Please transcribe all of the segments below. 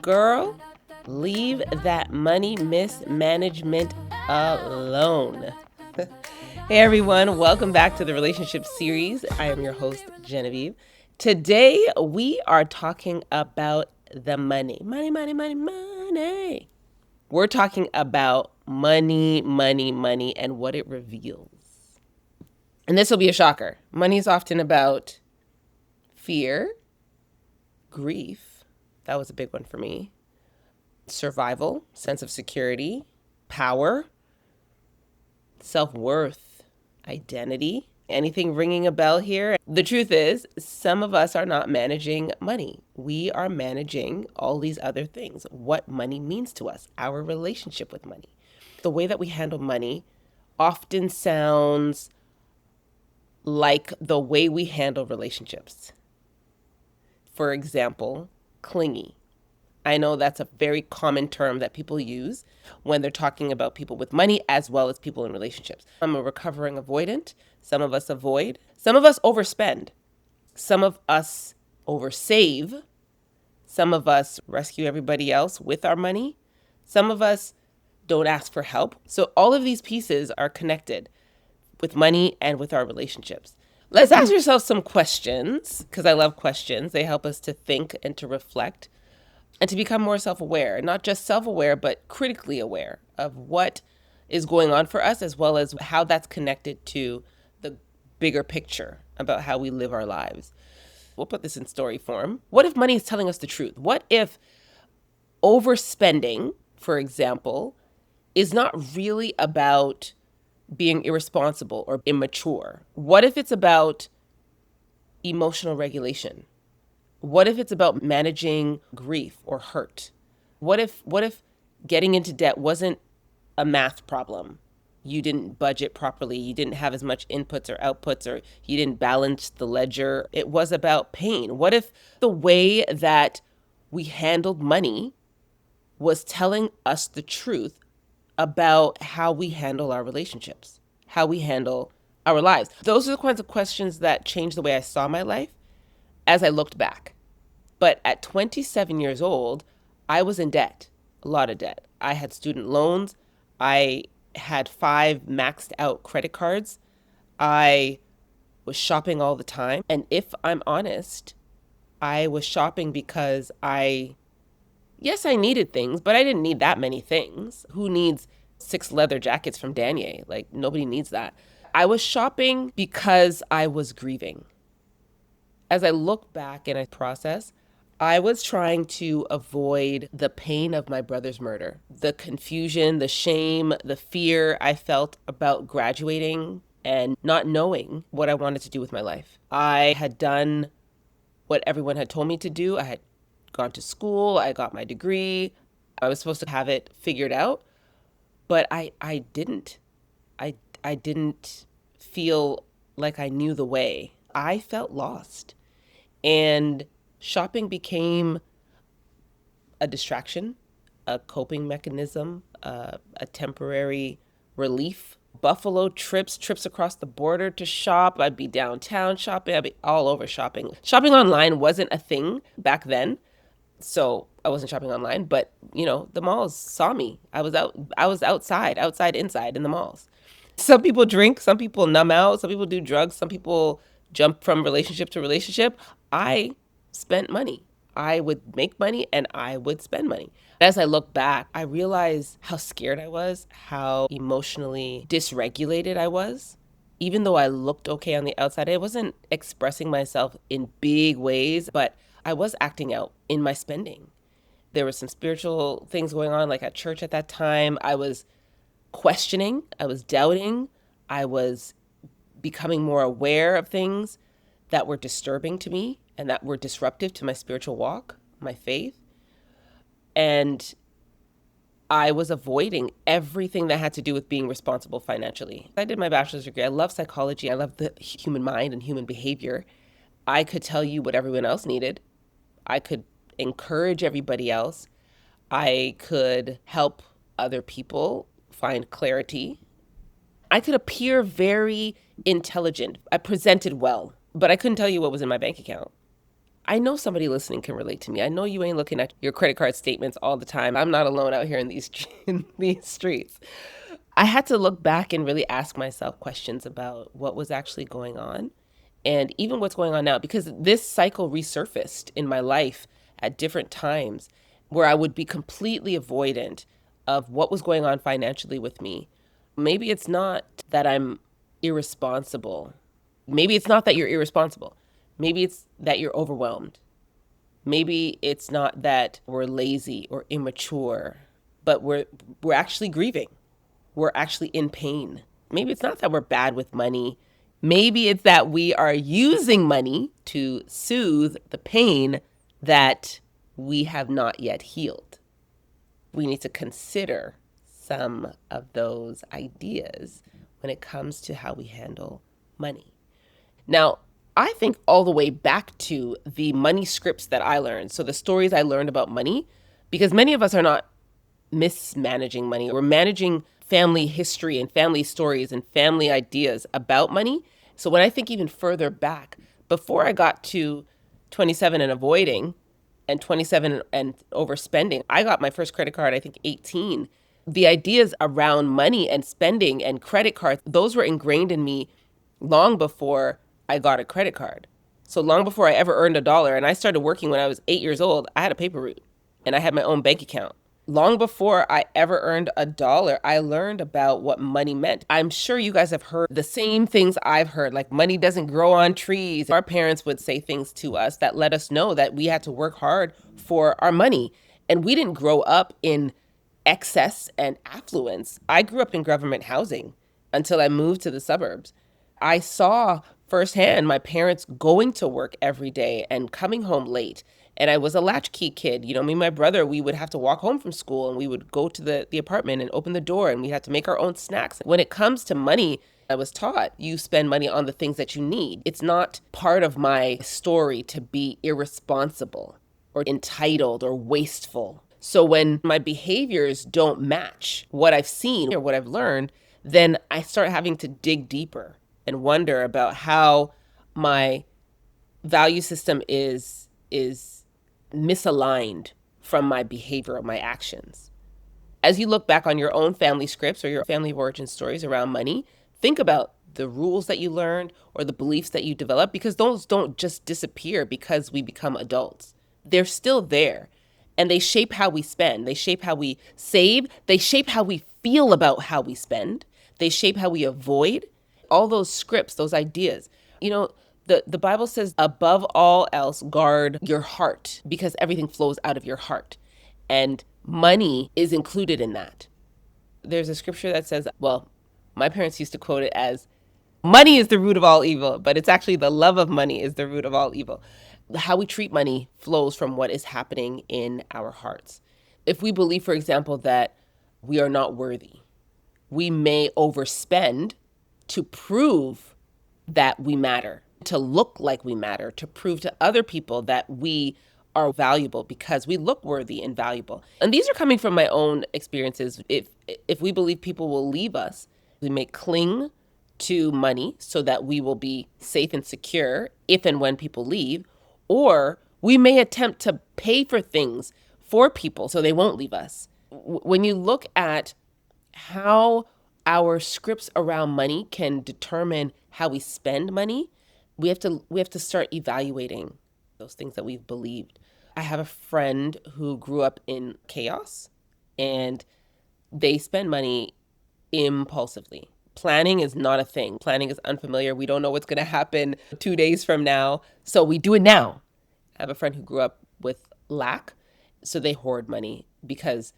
Girl, leave that money mismanagement alone. Hey everyone, welcome back to the relationship series. I am your host, Genevieve. Today we are talking about the money. Money. We're talking about money, and what it reveals. And this will be a shocker. Money is often about fear, grief. That was a big one for me. Survival, sense of security, power, self-worth, identity. Anything ringing a bell here? The truth is, some of us are not managing money. We are managing all these other things. What money means to us, our relationship with money. The way that we handle money often sounds like the way we handle relationships. For example, clingy. I know that's a very common term that people use when they're talking about people with money as well as people in relationships. I'm a recovering avoidant. Some of us avoid. Some of us overspend. Some of us oversave. Some of us rescue everybody else with our money. Some of us don't ask for help. So all of these pieces are connected with money and with our relationships. Let's ask yourself some questions, because I love questions. They help us to think and to reflect and to become more self-aware, not just self-aware, but critically aware of what is going on for us, as well as how that's connected to the bigger picture about how we live our lives. We'll put this in story form. What if money is telling us the truth? What if overspending, for example, is not really about being irresponsible or immature? What if it's about emotional regulation? What if it's about managing grief or hurt? What if getting into debt wasn't a math problem? You didn't budget properly, you didn't have as much inputs or outputs, or you didn't balance the ledger. It was about pain. What if the way that we handled money was telling us the truth about how we handle our relationships, how we handle our lives? Those are the kinds of questions that changed the way I saw my life as I looked back. But at 27 years old, I was in debt, a lot of debt. I had student loans. I had 5 maxed out credit cards. I was shopping all the time. And if I'm honest, I was shopping because yes, I needed things, but I didn't need that many things. Who needs 6 leather jackets from Danier? Like, nobody needs that. I was shopping because I was grieving. As I look back and I process, I was trying to avoid the pain of my brother's murder, the confusion, the shame, the fear I felt about graduating and not knowing what I wanted to do with my life. I had done what everyone had told me to do. I had gone to school, I got my degree, I was supposed to have it figured out, but I didn't. I didn't feel like I knew the way. I felt lost. And shopping became a distraction, a coping mechanism, a temporary relief. Buffalo trips across the border to shop. I'd be downtown shopping. I'd be all over shopping. Shopping online wasn't a thing back then. So I wasn't shopping online, but the malls saw me. I was outside, inside in the malls. Some people drink, some people numb out, some people do drugs, some people jump from relationship to relationship. I spent money. I would make money and I would spend money. As I look back, I realize how scared I was, how emotionally dysregulated I was. Even though I looked okay on the outside, I wasn't expressing myself in big ways, but I was acting out in my spending. There were some spiritual things going on, like at church at that time. I was questioning, I was doubting, I was becoming more aware of things that were disturbing to me and that were disruptive to my spiritual walk, my faith. And I was avoiding everything that had to do with being responsible financially. I did my bachelor's degree. I love psychology. I love the human mind and human behavior. I could tell you what everyone else needed. I could encourage everybody else. I could help other people find clarity. I could appear very intelligent. I presented well, but I couldn't tell you what was in my bank account. I know somebody listening can relate to me. I know you ain't looking at your credit card statements all the time. I'm not alone out here in these in these streets. I had to look back and really ask myself questions about what was actually going on and even what's going on now, because this cycle resurfaced in my life at different times where I would be completely avoidant of what was going on financially with me. Maybe it's not that I'm irresponsible. Maybe it's not that you're irresponsible. Maybe it's that you're overwhelmed. Maybe it's not that we're lazy or immature, but we're actually grieving. We're actually in pain. Maybe it's not that we're bad with money. Maybe it's that we are using money to soothe the pain that we have not yet healed. We need to consider some of those ideas when it comes to how we handle money. Now, I think all the way back to the money scripts that I learned. So the stories I learned about money, because many of us are not mismanaging money. We're managing family history and family stories and family ideas about money. So when I think even further back, before I got to 27 and avoiding and 27 and overspending, I got my first credit card, I think 18. The ideas around money and spending and credit cards, those were ingrained in me long before I got a credit card. So long before I ever earned a dollar. And I started working when I was 8 years old. I had a paper route and I had my own bank account. Long before I ever earned a dollar, I learned about what money meant. I'm sure you guys have heard the same things I've heard, like money doesn't grow on trees. Our parents would say things to us that let us know that we had to work hard for our money. And we didn't grow up in excess and affluence. I grew up in government housing until I moved to the suburbs. I saw firsthand my parents going to work every day and coming home late. And I was a latchkey kid. You know, me and my brother, we would have to walk home from school and we would go to the apartment and open the door and we had to make our own snacks. When it comes to money, I was taught you spend money on the things that you need. It's not part of my story to be irresponsible or entitled or wasteful. So when my behaviors don't match what I've seen or what I've learned, then I start having to dig deeper and wonder about how my value system is misaligned from my behavior or my actions. As you look back on your own family scripts or your family of origin stories around money, think about the rules that you learned or the beliefs that you develop, because those don't just disappear because we become adults. They're still there and they shape how we spend. They shape how we save. They shape how we feel about how we spend. They shape how we avoid. All those scripts, those ideas. You know, the Bible says, above all else, guard your heart because everything flows out of your heart. And money is included in that. There's a scripture that says, well, my parents used to quote it as, money is the root of all evil, but it's actually the love of money is the root of all evil. How we treat money flows from what is happening in our hearts. If we believe, for example, that we are not worthy, we may overspend to prove that we matter, to look like we matter, to prove to other people that we are valuable because we look worthy and valuable. And these are coming from my own experiences. If we believe people will leave us, we may cling to money so that we will be safe and secure if and when people leave, or we may attempt to pay for things for people so they won't leave us. When you look at how our scripts around money can determine how we spend money, we have to start evaluating those things that we've believed. I have a friend who grew up in chaos and they spend money impulsively. Planning is not a thing. Planning is unfamiliar. We don't know what's going to happen 2 days from now. So we do it now. I have a friend who grew up with lack. So they hoard money because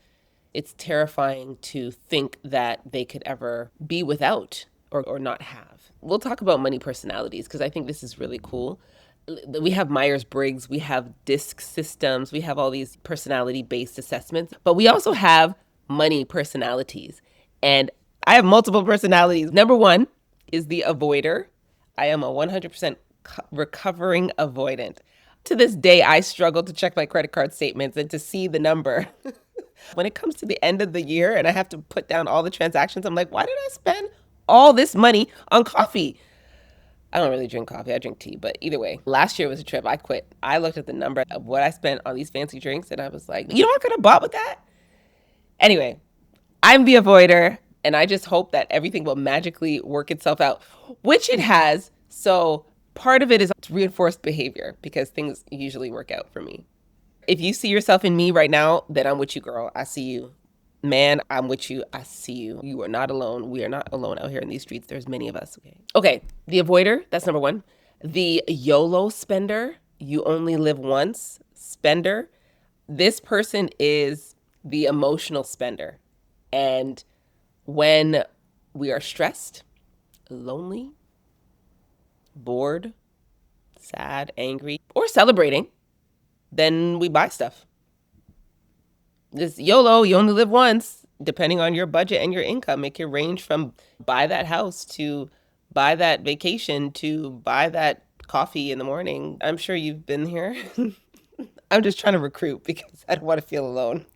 it's terrifying to think that they could ever be without or not have. We'll talk about money personalities because I think this is really cool. We have Myers-Briggs, we have DISC systems, we have all these personality-based assessments, but we also have money personalities. And I have multiple personalities. Number one is the avoider. I am a 100% recovering avoidant. To this day, I struggle to check my credit card statements and to see the number. When it comes to the end of the year and I have to put down all the transactions, I'm like, why did I spend all this money on coffee? I don't really drink coffee. I drink tea. But either way, last year was a trip. I quit. I looked at the number of what I spent on these fancy drinks and I was like, you know what I could have bought with that? Anyway, I'm the avoider and I just hope that everything will magically work itself out, which it has. So part of it is reinforced behavior because things usually work out for me. If you see yourself in me right now, then I'm with you, girl. I see you. Man, I'm with you. I see you. You are not alone. We are not alone out here in these streets. There's many of us. Okay. The avoider, that's number one. The YOLO spender, you only live once spender. This person is the emotional spender. And when we are stressed, lonely, bored, sad, angry, or celebrating, then we buy stuff. This YOLO, you only live once, depending on your budget and your income. It can range from buy that house to buy that vacation to buy that coffee in the morning. I'm sure you've been here. I'm just trying to recruit because I don't want to feel alone.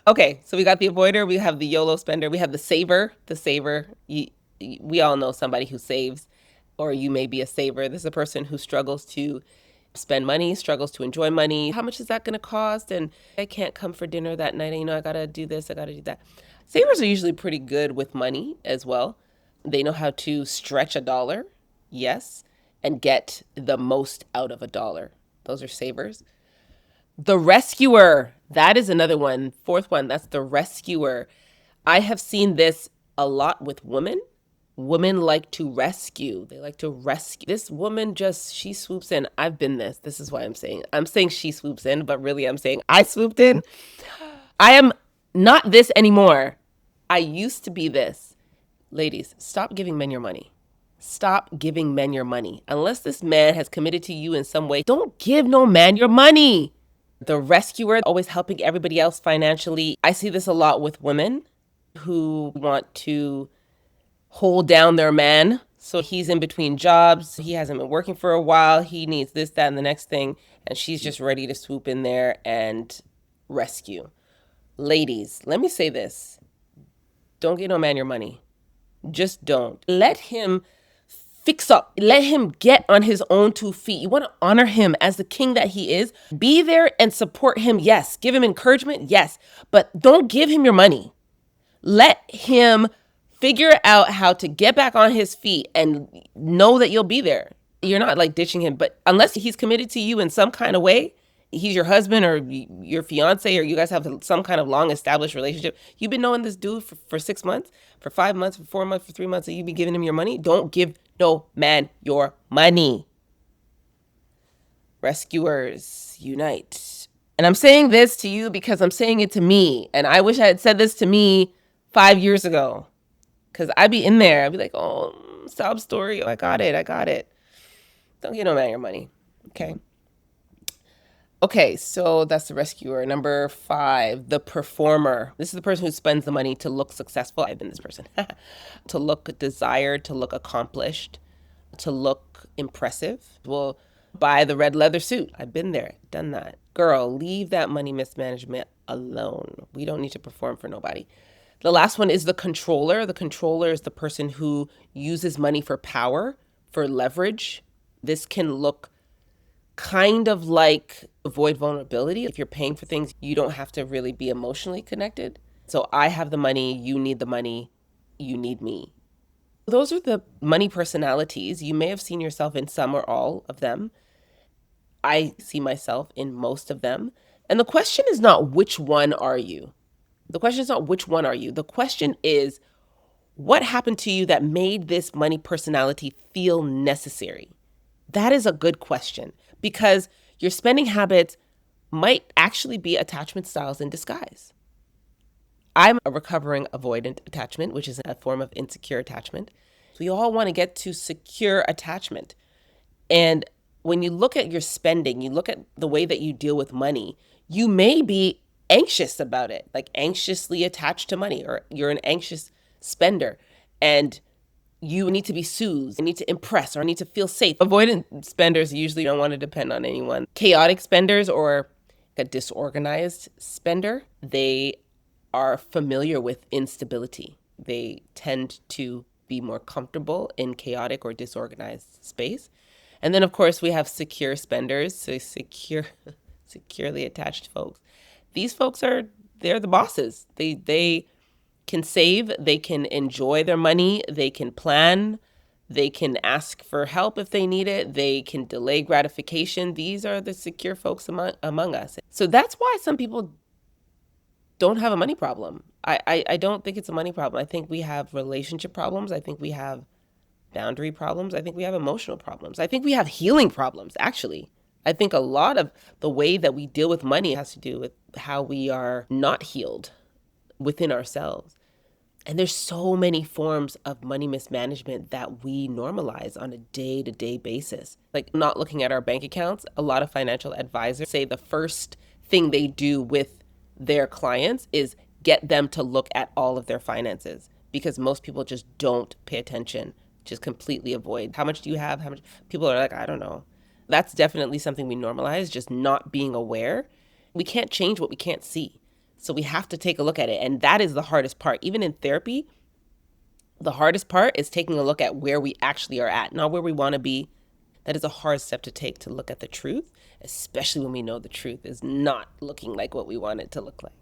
Okay, so we got the avoider, we have the YOLO spender, we have the saver. The saver, we all know somebody who saves, or you may be a saver. This is a person who struggles to spend money, struggles to enjoy money. How much is that going to cost? And I can't come for dinner that night. I got to do this, I got to do that. Savers are usually pretty good with money as well. They know how to stretch a dollar, yes, and get the most out of a dollar. Those are savers. The rescuer, that is another one. Fourth one, that's the rescuer. I have seen this a lot with women. Women like to rescue. They like to rescue. This woman she swoops in. I've been this. This is why I'm saying she swoops in, but really I'm saying I swooped in. I am not this anymore. I used to be this. Ladies, stop giving men your money. Stop giving men your money. Unless this man has committed to you in some way, don't give no man your money. The rescuer, always helping everybody else financially. I see this a lot with women who want to hold down their man. So he's in between jobs. He hasn't been working for a while. He needs this, that, and the next thing. And she's just ready to swoop in there and rescue. Ladies, let me say this. Don't give no man your money. Just don't. Let him fix up. Let him get on his own 2 feet. You want to honor him as the king that he is. Be there and support him. Yes. Give him encouragement. Yes. But don't give him your money. Let him figure out how to get back on his feet and know that you'll be there. You're not like ditching him, but unless he's committed to you in some kind of way, he's your husband or your fiance, or you guys have some kind of long established relationship. You've been knowing this dude for 6 months, for 5 months, for 4 months, for 3 months, and you be giving him your money. Don't give no man your money. Rescuers, unite. And I'm saying this to you because I'm saying it to me. And I wish I had said this to me 5 years ago. Because I'd be in there. I'd be like, oh, sob story. Oh, I got it. Don't give no man your money. Okay, so that's the rescuer. Number 5, the performer. This is the person who spends the money to look successful. I've been this person. To look desired, to look accomplished, to look impressive. Will buy the red leather suit. I've been there, done that. Girl, leave that money mismanagement alone. We don't need to perform for nobody. The last one is the controller. The controller is the person who uses money for power, for leverage. This can look kind of like avoid vulnerability. If you're paying for things, you don't have to really be emotionally connected. So I have the money, you need the money, you need me. Those are the money personalities. You may have seen yourself in some or all of them. I see myself in most of them. And the question is not which one are you? The question is not which one are you? The question is what happened to you that made this money personality feel necessary? That is a good question because your spending habits might actually be attachment styles in disguise. I'm a recovering avoidant attachment, which is a form of insecure attachment. We all want to get to secure attachment. And when you look at your spending, you look at the way that you deal with money, you may be anxious about it, like anxiously attached to money, or you're an anxious spender and you need to be soothed, need to impress, or need to feel safe. Avoidant spenders usually don't want to depend on anyone. Chaotic spenders or a disorganized spender, they are familiar with instability. They tend to be more comfortable in chaotic or disorganized space. And then, of course, we have secure spenders, so securely attached folks. These folks they're the bosses. They can save, they can enjoy their money, they can plan, they can ask for help if they need it, they can delay gratification. These are the secure folks among us. So that's why some people don't have a money problem. I don't think it's a money problem. I think we have relationship problems. I think we have boundary problems. I think we have emotional problems. I think we have healing problems, actually. I think a lot of the way that we deal with money has to do with how we are not healed within ourselves. And there's so many forms of money mismanagement that we normalize on a day-to-day basis. Like not looking at our bank accounts. A lot of financial advisors say the first thing they do with their clients is get them to look at all of their finances, because most people just don't pay attention, just completely avoid. How much do you have? How much? People are like, I don't know. That's definitely something we normalize, just not being aware. We can't change what we can't see. So we have to take a look at it. And that is the hardest part. Even in therapy, the hardest part is taking a look at where we actually are at, not where we want to be. That is a hard step to take, to look at the truth, especially when we know the truth is not looking like what we want it to look like.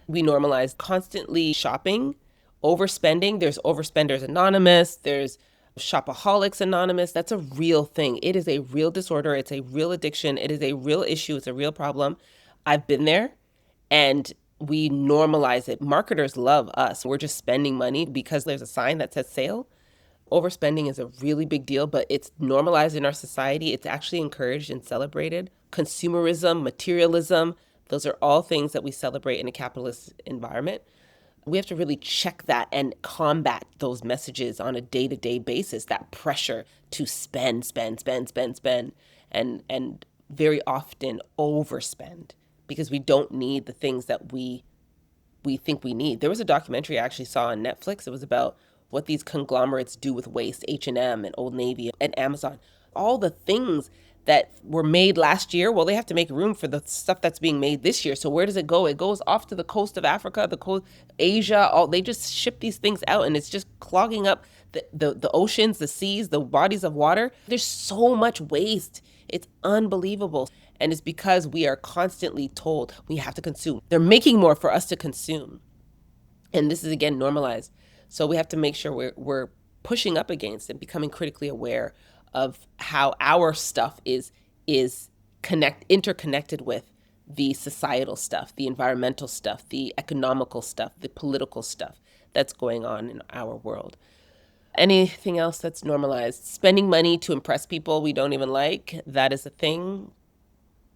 We normalize constantly shopping, overspending. There's Overspenders Anonymous. There's Shopaholics Anonymous. That's a real thing. It is a real disorder. It's a real addiction. It is a real issue. It's a real problem. I've been there, and we normalize it. Marketers love us. We're just spending money because there's a sign that says sale. Overspending is a really big deal, but it's normalized in our society. It's actually encouraged and celebrated. Consumerism, materialism, those are all things that we celebrate in a capitalist environment. We have to really check that and combat those messages on a day-to-day basis, that pressure to spend, and very often overspend because we don't need the things that we think we need. There was a documentary I actually saw on Netflix. It was about what these conglomerates do with waste, H&M and Old Navy and Amazon. All the things that were made last year, well, they have to make room for the stuff that's being made this year. So where does it go? It goes off to the coast of Africa, the coast, Asia. They just ship these things out, and it's just clogging up the oceans, the seas, the bodies of water. There's so much waste. It's unbelievable. And it's because we are constantly told we have to consume. They're making more for us to consume. And this is, again, normalized. So we have to make sure we're pushing up against and becoming critically aware of how our stuff is interconnected with the societal stuff, the environmental stuff, the economical stuff, the political stuff that's going on in our world. Anything else that's normalized? Spending money to impress people we don't even like, that is a thing.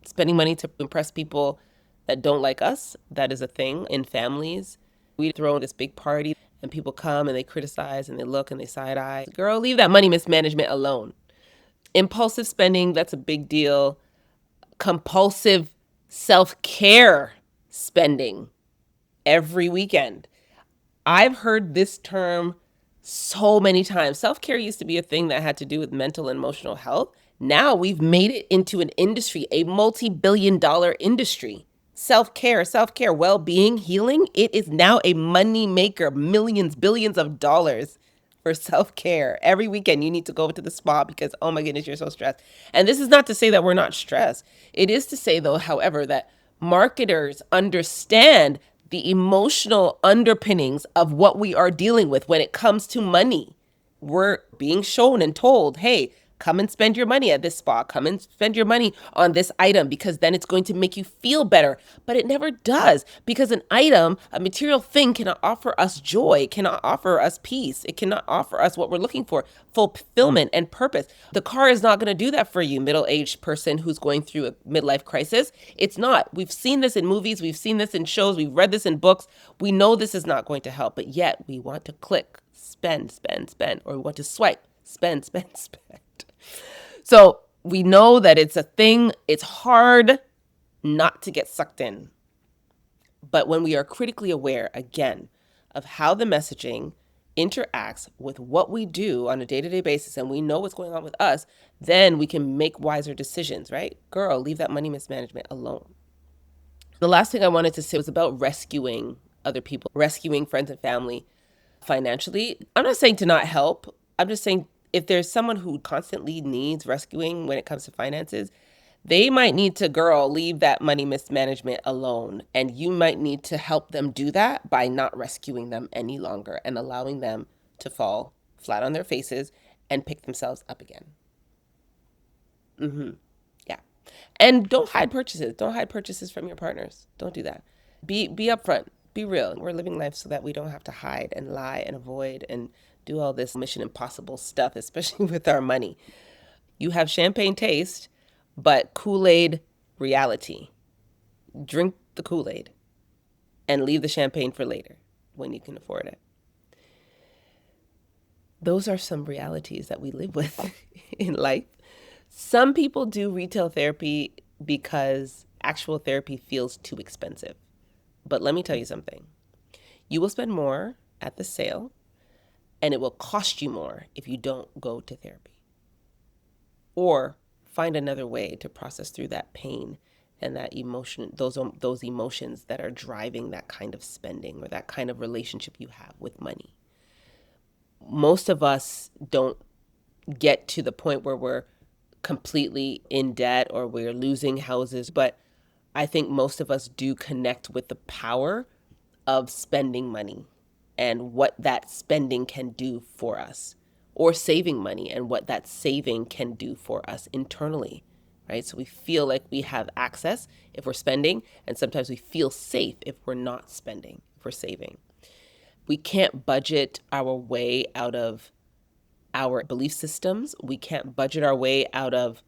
Spending money to impress people that don't like us, that is a thing in families. We throw this big party and people come and they criticize and they look and they side eye. Girl, leave that money mismanagement alone. Impulsive spending, that's a big deal. Compulsive self-care spending every weekend. I've heard this term so many times. Self-care used to be a thing that had to do with mental and emotional health. Now we've made it into an industry, a multi-billion-dollar industry. Self-care, well-being, healing. It is now a money maker, millions, billions of dollars for self-care. Every weekend you need to go to the spa because, oh my goodness, you're so stressed. And this is not to say that we're not stressed. It is to say, though, however, that marketers understand the emotional underpinnings of what we are dealing with when it comes to money. We're being shown and told, hey, come and spend your money at this spa. Come and spend your money on this item because then it's going to make you feel better. But it never does, because an item, a material thing, cannot offer us joy. It cannot offer us peace. It cannot offer us what we're looking for, fulfillment and purpose. The car is not going to do that for you, middle-aged person who's going through a midlife crisis. It's not. We've seen this in movies. We've seen this in shows. We've read this in books. We know this is not going to help, but yet we want to click, spend, or we want to swipe, spend. So we know that it's a thing. It's hard not to get sucked in. But when we are critically aware, again, of how the messaging interacts with what we do on a day-to-day basis, and we know what's going on with us, then we can make wiser decisions, right? Girl, leave that money mismanagement alone. The last thing I wanted to say was about rescuing other people, rescuing friends and family financially. I'm not saying to not help. I'm just saying if there's someone who constantly needs rescuing when it comes to finances, they might need to, girl, leave that money mismanagement alone. And you might need to help them do that by not rescuing them any longer and allowing them to fall flat on their faces and pick themselves up again. Yeah. And don't hide purchases. Don't hide purchases from your partners. Don't do that. Be upfront. Be real. We're living life so that we don't have to hide and lie and avoid and do all this Mission Impossible stuff, especially with our money. You have champagne taste, but Kool-Aid reality. Drink the Kool-Aid and leave the champagne for later when you can afford it. Those are some realities that we live with in life. Some people do retail therapy because actual therapy feels too expensive. But let me tell you something. You will spend more at the sale, and it will cost you more if you don't go to therapy. Or find another way to process through that pain and that emotion, those emotions that are driving that kind of spending or that kind of relationship you have with money. Most of us don't get to the point where we're completely in debt or we're losing houses, but I think most of us do connect with the power of spending money and what that spending can do for us, or saving money and what that saving can do for us internally, right? So we feel like we have access if we're spending, and sometimes we feel safe if we're not spending, if we're saving. We can't budget our way out of our belief systems. We can't budget our way out of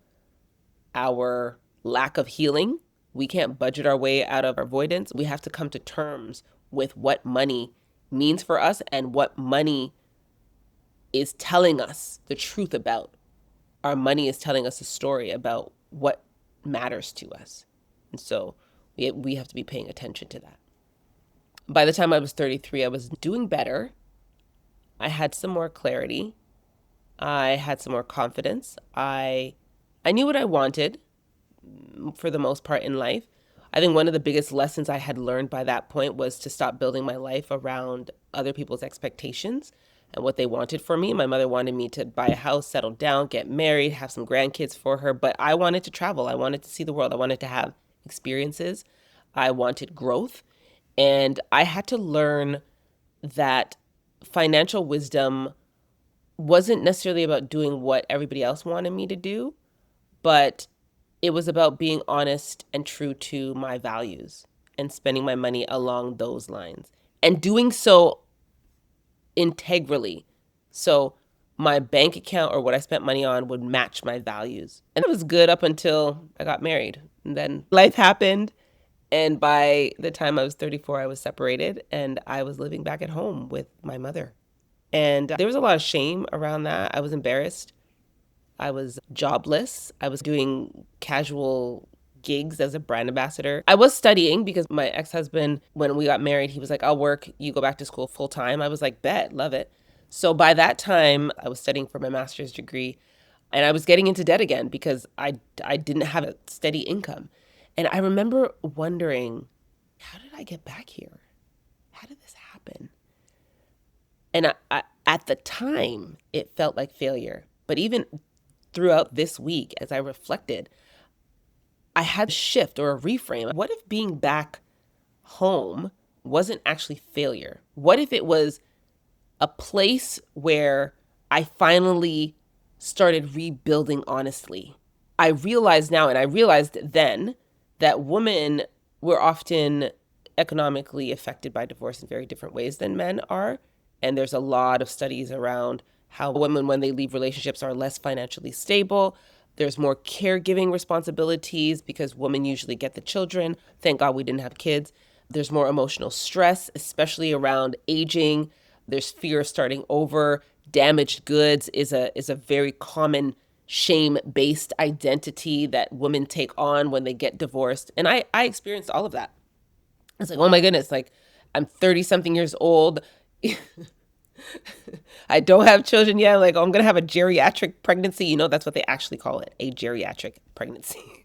our lack of healing. We can't budget our way out of avoidance. We have to come to terms with what money means for us and what money is telling us the truth about. Our money is telling us a story about what matters to us. And so we have to be paying attention to that. By the time I was 33, I was doing better. I had some more clarity. I had some more confidence. I knew what I wanted for the most part in life. I think one of the biggest lessons I had learned by that point was to stop building my life around other people's expectations and what they wanted for me. My mother wanted me to buy a house, settle down, get married, have some grandkids for her, but I wanted to travel. I wanted to see the world. I wanted to have experiences. I wanted growth. And I had to learn that financial wisdom wasn't necessarily about doing what everybody else wanted me to do, but it was about being honest and true to my values and spending my money along those lines and doing so integrally. So my bank account or what I spent money on would match my values. And it was good up until I got married. And then life happened. And by the time I was 34, I was separated and I was living back at home with my mother. And there was a lot of shame around that. I was embarrassed. I was jobless. I was doing casual gigs as a brand ambassador. I was studying because my ex-husband, when we got married, he was like, I'll work, you go back to school full time. I was like, bet, love it. So by that time, I was studying for my master's degree and I was getting into debt again because I didn't have a steady income. And I remember wondering, how did I get back here? How did this happen? And at the time, it felt like failure. But even throughout this week, as I reflected, I had a shift or a reframe. What if being back home wasn't actually failure? What if it was a place where I finally started rebuilding honestly? I realize now, and I realized then, that women were often economically affected by divorce in very different ways than men are. And there's a lot of studies around how women, when they leave relationships, are less financially stable. There's more caregiving responsibilities because women usually get the children. Thank God we didn't have kids. There's more emotional stress, especially around aging. There's fear of starting over. Damaged goods is a very common shame-based identity that women take on when they get divorced. And I experienced all of that. It's like, oh my goodness, like I'm 30 something years old. I don't have children yet. Like, oh, I'm going to have a geriatric pregnancy. You know, that's what they actually call it, a geriatric pregnancy.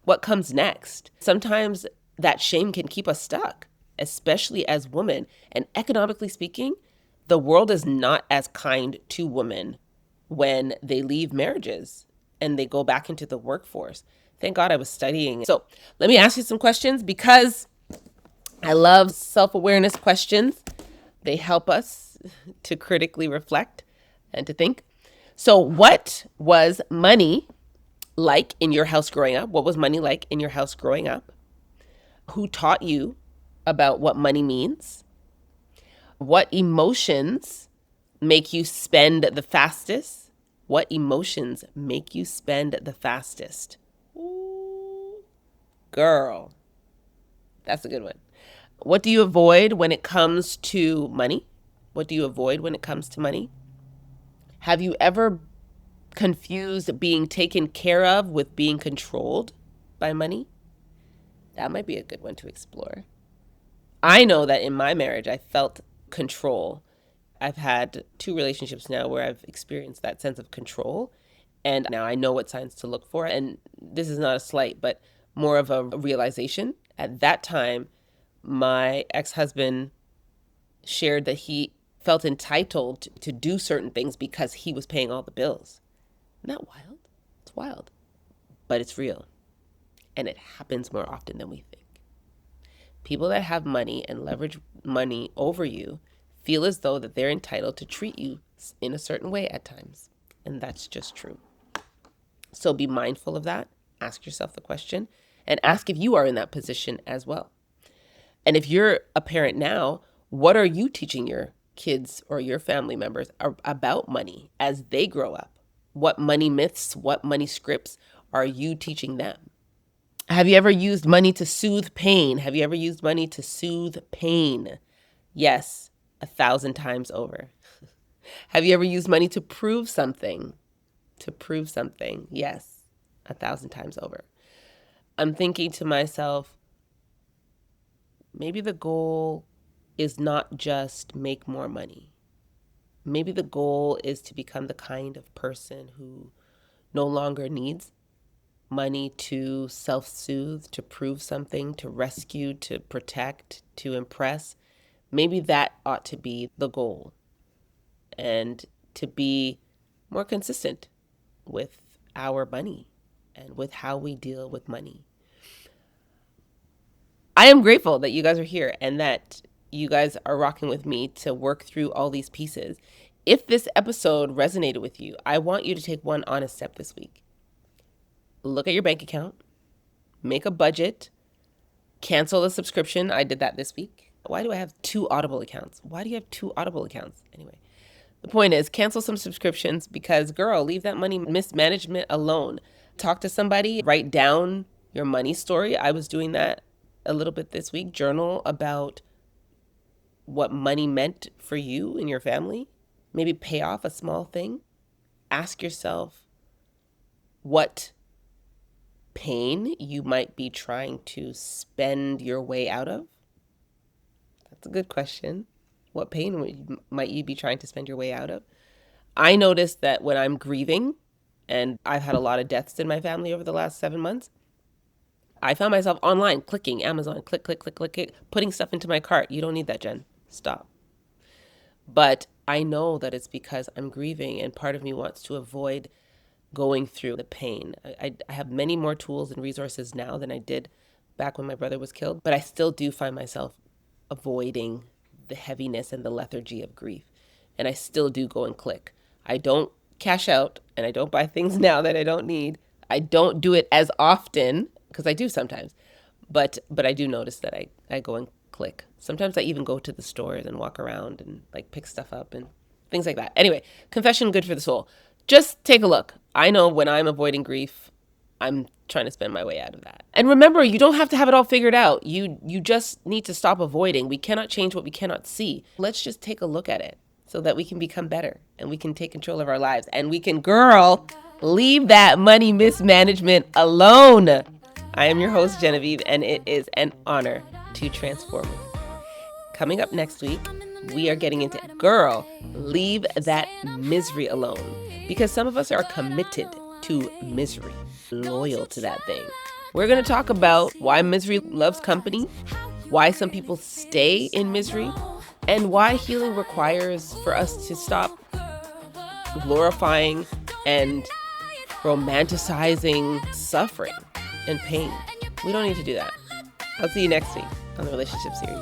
What comes next? Sometimes that shame can keep us stuck, especially as women. And economically speaking, The world is not as kind to women when they leave marriages and they go back into the workforce. Thank God I was studying. So let me ask you some questions because I love self-awareness questions. They help us to critically reflect and to think. So what was money like in your house growing up? What was money like in your house growing up? Who taught you about what money means? What emotions make you spend the fastest? What emotions make you spend the fastest? Ooh, girl, that's a good one. What do you avoid when it comes to money? What do you avoid when it comes to money? Have you ever confused being taken care of with being controlled by money? That might be a good one to explore. I know that in my marriage, I felt control. I've had 2 relationships now where I've experienced that sense of control. And now I know what signs to look for. And this is not a slight, but more of a realization. At that time, my ex-husband shared that he felt entitled to do certain things because he was paying all the bills. Isn't that wild? It's wild, but it's real. And it happens more often than we think. People that have money and leverage money over you feel as though that they're entitled to treat you in a certain way at times. And that's just true. So be mindful of that. Ask yourself the question and ask if you are in that position as well. And if you're a parent now, what are you teaching your kids or your family members about money as they grow up? What money myths, what money scripts are you teaching them? Have you ever used money to soothe pain? Have you ever used money to soothe pain? Yes, 1,000 times over. Have you ever used money to prove something? To prove something? Yes, 1,000 times over. I'm thinking to myself, maybe the goal is not just make more money. Maybe the goal is to become the kind of person who no longer needs money to self-soothe, to prove something, to rescue, to protect, to impress. Maybe that ought to be the goal, and to be more consistent with our money and with how we deal with money. I am grateful that you guys are here and that you guys are rocking with me to work through all these pieces. If this episode resonated with you, I want you to take one honest step this week. Look at your bank account, make a budget, cancel the subscription. I did that this week. Why do I have 2 Audible accounts? Why do you have 2 Audible accounts? Anyway, the point is cancel some subscriptions because, girl, leave that money mismanagement alone. Talk to somebody, write down your money story. I was doing that a little bit this week. Journal about what money meant for you and your family. Maybe pay off a small thing. Ask yourself what pain you might be trying to spend your way out of. That's a good question. What pain might you be trying to spend your way out of? I noticed that when I'm grieving, and I've had a lot of deaths in my family over the last 7 months, I found myself online clicking Amazon, click, click, click, click, click, putting stuff into my cart. You don't need that, Jen. Stop. But I know that it's because I'm grieving, and part of me wants to avoid going through the pain. I have many more tools and resources now than I did back when my brother was killed, but I still do find myself avoiding the heaviness and the lethargy of grief. And I still do go and click. I don't cash out and I don't buy things now that I don't need. I don't do it as often because I do sometimes, but I do notice that I go and click. Sometimes I even go to the stores and walk around and like pick stuff up and things like that. Anyway, confession good for the soul. Just take a look. I know when I'm avoiding grief, I'm trying to spend my way out of that. And remember, you don't have to have it all figured out. You just need to stop avoiding. We cannot change what we cannot see. Let's just take a look at it so that we can become better and we can take control of our lives and we can, girl, leave that money mismanagement alone. I am your host, Genevieve, and it is an honor to transform you. Coming up next week, we are getting into, girl, leave that misery alone. Because some of us are committed to misery, loyal to that thing. We're going to talk about why misery loves company, why some people stay in misery, and why healing requires for us to stop glorifying and romanticizing suffering and pain. We don't need to do that. I'll see you next week on the relationship series.